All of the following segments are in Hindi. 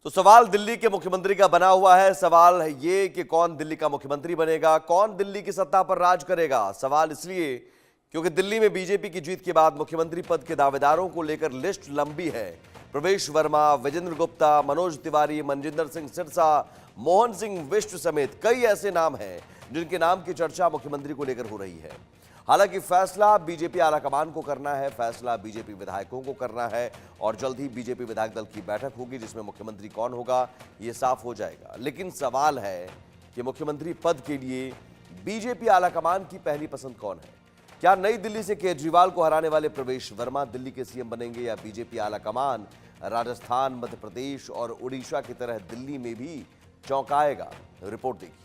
तो सवाल दिल्ली के मुख्यमंत्री का बना हुआ है। सवाल है ये कि कौन दिल्ली का मुख्यमंत्री बनेगा, कौन दिल्ली की सत्ता पर राज करेगा। सवाल इसलिए क्योंकि दिल्ली में बीजेपी की जीत के बाद मुख्यमंत्री पद के दावेदारों को लेकर लिस्ट लंबी है। प्रवेश वर्मा, विजेंद्र गुप्ता, मनोज तिवारी, मनजिंदर सिंह सिरसा, मोहन सिंह बिष्ट समेत कई ऐसे नाम हैं जिनके नाम की चर्चा मुख्यमंत्री को लेकर हो रही है। हालांकि फैसला बीजेपी आलाकमान को करना है, फैसला बीजेपी विधायकों को करना है और जल्द ही बीजेपी विधायक दल की बैठक होगी जिसमें मुख्यमंत्री कौन होगा ये साफ हो जाएगा। लेकिन सवाल है कि मुख्यमंत्री पद के लिए बीजेपी आलाकमान की पहली पसंद कौन है। क्या नई दिल्ली से केजरीवाल को हराने वाले प्रवेश वर्मा दिल्ली के सीएम बनेंगे या बीजेपी आलाकमान राजस्थान, मध्य प्रदेश और उड़ीसा की तरह दिल्ली में भी चौंकाएगा। रिपोर्ट देखिए।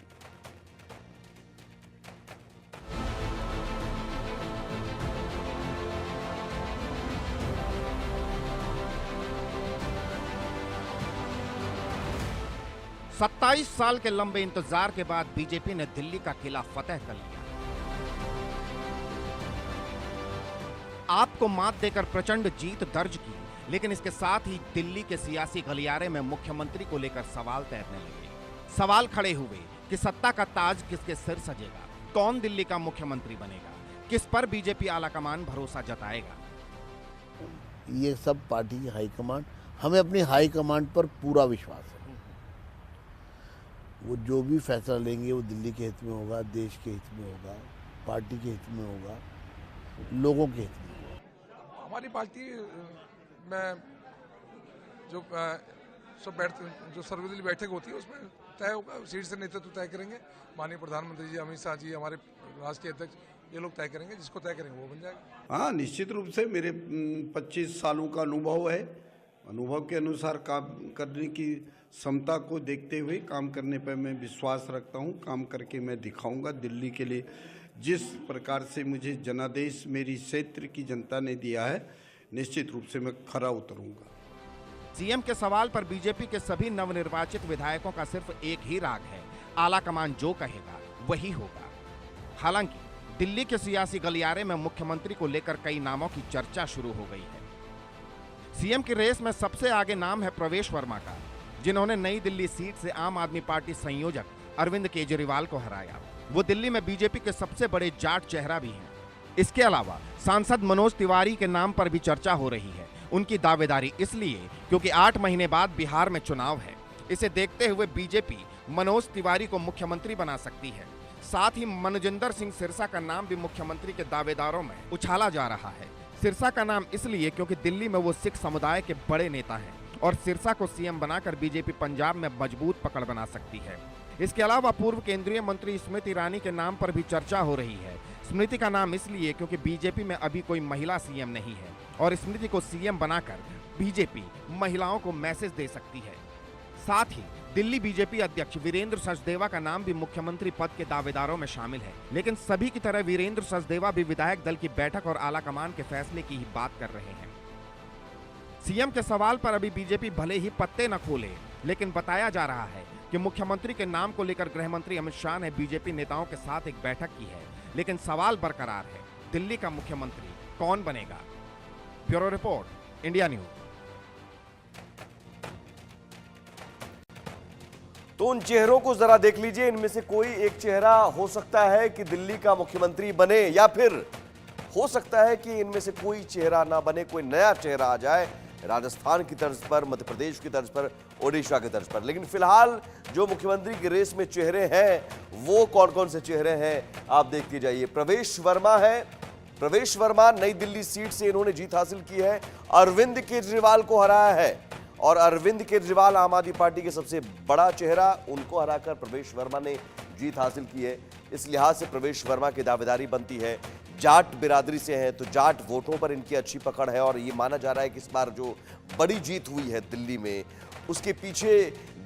सत्ताईस साल के लंबे इंतजार के बाद बीजेपी ने दिल्ली का किला फतेह कर लिया। आपको मात देकर प्रचंड जीत दर्ज की, लेकिन इसके साथ ही दिल्ली के सियासी गलियारे में मुख्यमंत्री को लेकर सवाल तैरने लगे। सवाल खड़े हुए कि सत्ता का ताज किसके सिर सजेगा, कौन दिल्ली का मुख्यमंत्री बनेगा, किस पर बीजेपी आलाकमान भरोसा जताएगा। ये सब पार्टी की हाईकमान, हमें अपनी हाईकमान पर पूरा विश्वास है। वो जो भी फैसला लेंगे वो दिल्ली के हित में होगा, देश के हित में होगा, पार्टी के हित में होगा, लोगों के हित में होगा। हमारी पार्टी में जो जो सर्वदलीय बैठक होती है उसमें तय होगा, सीट से नेतृत्व तय करेंगे। माननीय प्रधानमंत्री जी, अमित शाह जी, हमारे राष्ट्रीय अध्यक्ष, ये लोग तय करेंगे। जिसको तय करेंगे वो बन जाएगा। हाँ, निश्चित रूप से मेरे 25 सालों का अनुभव है। अनुभव के अनुसार काम करने की क्षमता को देखते हुए काम करने पर मैं विश्वास रखता हूँ। काम करके मैं दिखाऊंगा। दिल्ली के लिए जिस प्रकार से मुझे जनादेश मेरी क्षेत्र की जनता ने दिया है, निश्चित रूप से मैं खरा उतरूंगा। सीएम के सवाल पर बीजेपी के सभी नवनिर्वाचित विधायकों का सिर्फ एक ही राग है, आलाकमान जो कहेगा वही होगा। हालांकि दिल्ली के सियासी गलियारे में मुख्यमंत्री को लेकर कई नामों की चर्चा शुरू हो गई है। सीएम की रेस में सबसे आगे नाम है प्रवेश वर्मा का, जिन्होंने नई दिल्ली सीट से आम आदमी पार्टी संयोजक अरविंद केजरीवाल को हराया। वो दिल्ली में बीजेपी के सबसे बड़े जाट चेहरा भी हैं। इसके अलावा सांसद मनोज तिवारी के नाम पर भी चर्चा हो रही है। उनकी दावेदारी इसलिए क्योंकि 8 महीने बाद बिहार में चुनाव है। इसे देखते हुए बीजेपी मनोज तिवारी को मुख्यमंत्री बना सकती है। साथ ही मनजिंदर सिंह सिरसा का नाम भी मुख्यमंत्री के दावेदारों में उछाला जा रहा है। सिरसा का नाम इसलिए क्योंकि दिल्ली में वो सिख समुदाय के बड़े नेता हैं और सिरसा को सीएम बनाकर बीजेपी पंजाब में मजबूत पकड़ बना सकती है। इसके अलावा पूर्व केंद्रीय मंत्री स्मृति ईरानी के नाम पर भी चर्चा हो रही है। स्मृति का नाम इसलिए क्योंकि बीजेपी में अभी कोई महिला सीएम नहीं है और स्मृति को सीएम बनाकर बीजेपी महिलाओं को मैसेज दे सकती है। साथ ही दिल्ली बीजेपी अध्यक्ष वीरेंद्र सचदेवा का नाम भी मुख्यमंत्री पद के दावेदारों में शामिल है। लेकिन सभी की तरह वीरेंद्र सचदेवा भी विधायक दल की बैठक और आलाकमान के फैसले की ही बात कर रहे हैं। सीएम के सवाल पर अभी बीजेपी भले ही पत्ते न खोले, लेकिन बताया जा रहा है कि मुख्यमंत्री के नाम को लेकर गृह मंत्री अमित शाह ने बीजेपी नेताओं के साथ एक बैठक की है। लेकिन सवाल बरकरार है, दिल्ली का मुख्यमंत्री कौन बनेगा। Bureau report, India news. तो उन चेहरों को जरा देख लीजिए। इनमें से कोई एक चेहरा हो सकता है कि दिल्ली का मुख्यमंत्री बने, या फिर हो सकता है कि इनमें से कोई चेहरा ना बने, कोई नया चेहरा आ जाए राजस्थान की तर्ज पर, मध्य प्रदेश की तर्ज पर, ओडिशा की तर्ज पर। लेकिन फिलहाल जो मुख्यमंत्री की रेस में चेहरे हैं वो कौन कौन से चेहरे हैं आप देखते जाइए। प्रवेश वर्मा है। प्रवेश वर्मा नई दिल्ली सीट से इन्होंने जीत हासिल की है। अरविंद केजरीवाल को हराया है और अरविंद केजरीवाल आम आदमी पार्टी के सबसे बड़ा चेहरा, उनको हराकर प्रवेश वर्मा ने जीत हासिल की है। इस लिहाज से प्रवेश वर्मा की दावेदारी बनती है। जाट बिरादरी से हैं तो जाट वोटों पर इनकी अच्छी पकड़ है और ये माना जा रहा है कि इस बार जो बड़ी जीत हुई है दिल्ली में उसके पीछे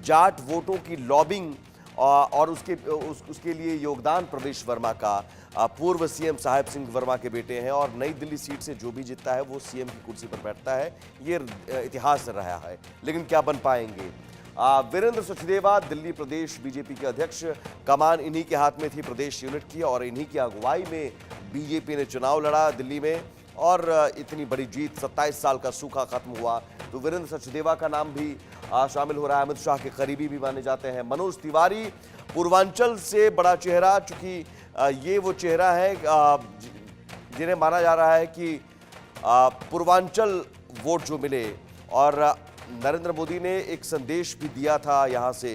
जाट वोटों की लॉबिंग और उसके लिए योगदान प्रवेश वर्मा का। पूर्व सीएम साहेब सिंह वर्मा के बेटे हैं और नई दिल्ली सीट से जो भी जीतता है वो सीएम की कुर्सी पर बैठता है। ये इतिहास रहा है, लेकिन क्या बन पाएंगे। वीरेंद्र सचदेवा दिल्ली प्रदेश बीजेपी के अध्यक्ष, कमान इन्हीं के हाथ में थी प्रदेश यूनिट की और इन्हीं की अगुवाई में बीजेपी ने चुनाव लड़ा दिल्ली में और इतनी बड़ी जीत, 27 साल का सूखा खत्म हुआ। तो वीरेंद्र सचदेवा का नाम भी शामिल हो रहा है। अमित शाह के करीबी भी माने जाते हैं। मनोज तिवारी पूर्वांचल से बड़ा चेहरा, चूंकि ये वो चेहरा है जिन्हें माना जा रहा है कि पूर्वांचल वोट जो मिले, और नरेंद्र मोदी ने एक संदेश भी दिया था यहाँ से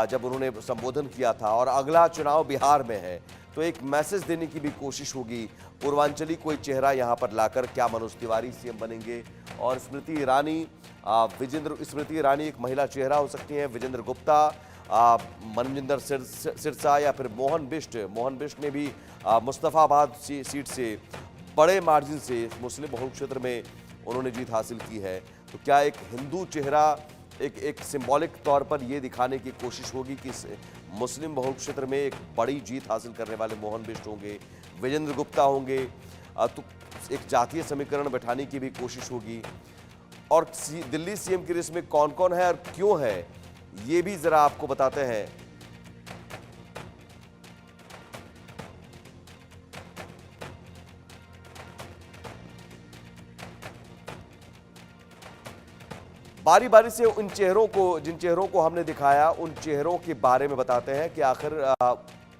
जब उन्होंने संबोधन किया था, और अगला चुनाव बिहार में है, तो एक मैसेज देने की भी कोशिश होगी। पूर्वांचली कोई चेहरा यहाँ पर लाकर क्या मनोज तिवारी सीएम बनेंगे, और स्मृति ईरानी स्मृति ईरानी एक महिला चेहरा हो सकती हैं, विजेंद्र गुप्ता, मनजिंदर सिरसा या फिर मोहन बिष्ट ने भी मुस्तफाबाद सीट से बड़े मार्जिन से मुस्लिम बहुल क्षेत्र में उन्होंने जीत हासिल की है। तो क्या एक हिंदू चेहरा एक सिंबॉलिक तौर पर यह दिखाने की कोशिश होगी कि मुस्लिम बहुल क्षेत्र में एक बड़ी जीत हासिल करने वाले मोहन बिष्ट होंगे, विजेंद्र गुप्ता होंगे, तो एक जातीय समीकरण बैठाने की भी कोशिश होगी। और दिल्ली सीएम की रेस में कौन कौन है और क्यों है, ये भी जरा आपको बताते हैं। बारी बारी से जिन चेहरों को हमने दिखाया, उन चेहरों के बारे में बताते हैं कि आखिर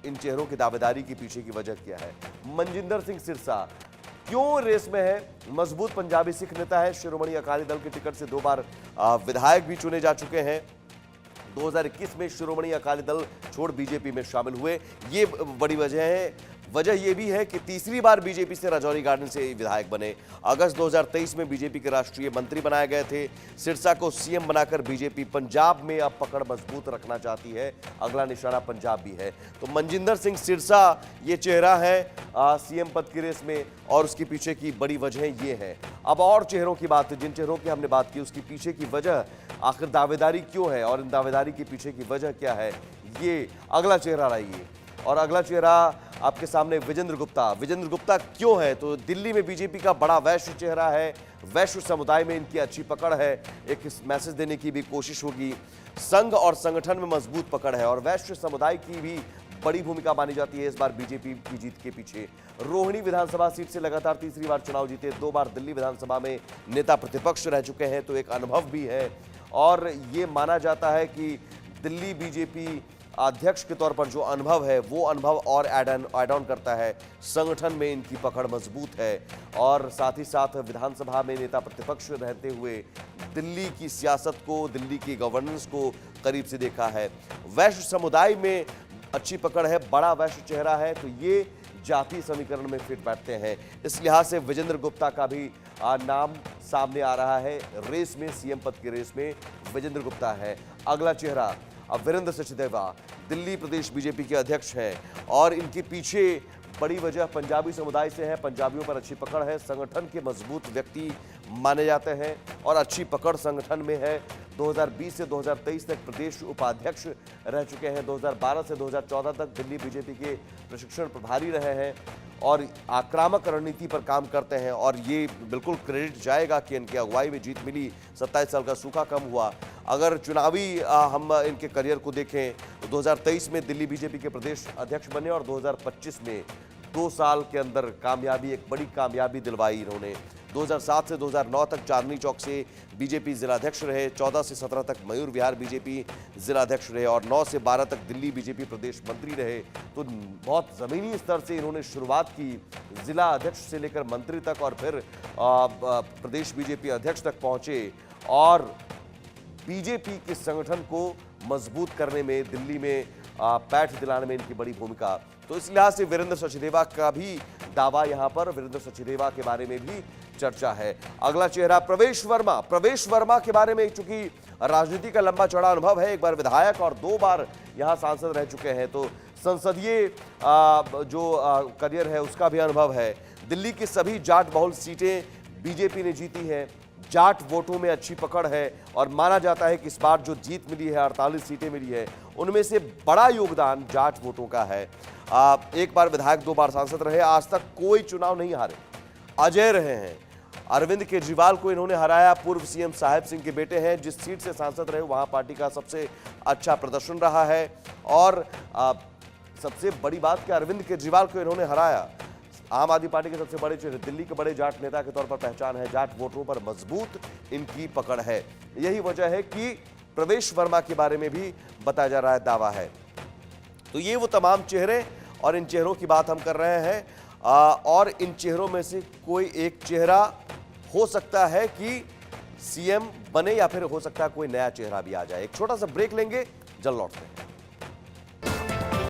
इन चेहरों की दावेदारी के पीछे की वजह क्या है। मनजिंदर सिंह सिरसा क्यों रेस में है? मजबूत पंजाबी सिख नेता है, शिरोमणि अकाली दल के टिकट से 2 बार विधायक भी चुने जा चुके हैं। 2021 में शिरोमणि अकाली दल छोड़ बीजेपी में शामिल हुए, ये बड़ी वजह है। वजह यह भी है कि तीसरी बार बीजेपी से राजौरी गार्डन से विधायक बने। अगस्त 2023 में बीजेपी के राष्ट्रीय मंत्री बनाए गए थे। सिरसा को सीएम बनाकर बीजेपी पंजाब में अब पकड़ मजबूत रखना चाहती है। अगला निशाना पंजाब भी है। तो मनजिंदर सिंह सिरसा ये चेहरा है सीएम पद की रेस में, और उसके पीछे की बड़ी वजह ये है। अब और चेहरों की बात, जिन चेहरों की हमने बात की, उसके पीछे की वजह आखिर दावेदारी क्यों है, और इन दावेदारी के पीछे की वजह क्या है, ये अगला चेहरा रहिए। और अगला चेहरा आपके सामने विजेंद्र गुप्ता क्यों है? तो दिल्ली में बीजेपी का बड़ा वैश्य चेहरा है, वैश्य समुदाय में इनकी अच्छी पकड़ है, एक मैसेज देने की भी कोशिश होगी। संघ और संगठन में मजबूत पकड़ है, और वैश्य समुदाय की भी बड़ी भूमिका मानी जाती है इस बार बीजेपी की जीत के पीछे। रोहिणी विधानसभा सीट से लगातार तीसरी बार चुनाव जीते, 2 बार दिल्ली विधानसभा में नेता प्रतिपक्ष रह चुके हैं, तो एक अनुभव भी है। और ये माना जाता है कि दिल्ली बीजेपी अध्यक्ष के तौर पर जो अनुभव है, वो अनुभव और ऐड ऑन करता है। संगठन में इनकी पकड़ मजबूत है, और साथ ही साथ विधानसभा में नेता प्रतिपक्ष रहते हुए दिल्ली की सियासत को, दिल्ली की गवर्नेंस को करीब से देखा है। वैश्य समुदाय में अच्छी पकड़ है, बड़ा वैश्य चेहरा है, तो ये जातीय समीकरण में फिट बैठते हैं। इस लिहाज से विजेंद्र गुप्ता का भी नाम सामने आ रहा है रेस में, सीएम पद की रेस में विजेंद्र गुप्ता है। अगला चेहरा अब वीरेंद्र सचदेवा दिल्ली प्रदेश बीजेपी के अध्यक्ष हैं, और इनके पीछे बड़ी वजह पंजाबी समुदाय से है। पंजाबियों पर अच्छी पकड़ है, संगठन के मजबूत व्यक्ति माने जाते हैं, और अच्छी पकड़ संगठन में है। 2020 से 2023 तक प्रदेश उपाध्यक्ष रह चुके हैं, 2012 से 2014 तक दिल्ली बीजेपी के प्रशिक्षण प्रभारी रहे हैं, और आक्रामक रणनीति पर काम करते हैं। और ये बिल्कुल क्रेडिट जाएगा कि इनकी अगुवाई में जीत मिली, 27 साल का सूखा कम हुआ। अगर चुनावी हम इनके करियर को देखें तो 2023 में दिल्ली बीजेपी के प्रदेश अध्यक्ष बने, और 2025 में 2 साल के अंदर कामयाबी, एक बड़ी कामयाबी दिलवाई इन्होंने। 2007 से 2009 तक चांदनी चौक से बीजेपी जिलाध्यक्ष रहे, 14 से 17 तक मयूर विहार बीजेपी जिलाध्यक्ष रहे, और 9 से 12 तक दिल्ली बीजेपी प्रदेश मंत्री रहे। तो बहुत ज़मीनी स्तर से इन्होंने शुरुआत की, जिला अध्यक्ष से लेकर मंत्री तक, और फिर प्रदेश बीजेपी अध्यक्ष तक पहुंचे, और बीजेपी के संगठन को मजबूत करने में, दिल्ली में पैठ दिलाने में इनकी बड़ी भूमिका। तो इस लिहाज से वीरेंद्र सचदेवा का भी दावा यहाँ पर, वीरेंद्र सचदेवा के बारे में भी चर्चा है। अगला चेहरा प्रवेश वर्मा के बारे में, चूंकि राजनीति का लंबा चौड़ा अनुभव है, एक बार विधायक और 2 बार यहाँ सांसद रह चुके हैं, तो संसदीय जो करियर है उसका भी अनुभव है। दिल्ली की सभी जाट बहुल सीटें बीजेपी ने जीती हैं, जाट वोटों में अच्छी पकड़ है, और माना जाता है कि इस बार जो जीत मिली है, 48 सीटें मिली है, उनमें से बड़ा योगदान जाट वोटों का है। एक बार विधायक, 2 बार सांसद रहे, आज तक कोई चुनाव नहीं हारे, अजय रहे हैं। अरविंद केजरीवाल को इन्होंने हराया, पूर्व सीएम साहेब सिंह के बेटे हैं, जिस सीट से सांसद रहे वहां पार्टी का सबसे अच्छा प्रदर्शन रहा है। और सबसे बड़ी बात कि अरविंद केजरीवाल को इन्होंने हराया, आम आदमी पार्टी के सबसे बड़े चेहरे, दिल्ली के बड़े जाट नेता के तौर पर पहचान है, जाट वोटरों पर मजबूत इनकी पकड़ है। यही वजह है कि प्रवेश वर्मा के बारे में भी बताया जा रहा है, दावा है। तो ये वो तमाम चेहरे और इन चेहरों की बात हम कर रहे हैं, और इन चेहरों में से कोई एक चेहरा हो सकता है कि सीएम बने या फिर हो सकता है कोई नया चेहरा भी आ जाए। एक छोटा सा ब्रेक लेंगे, जल्द लौटते हैं।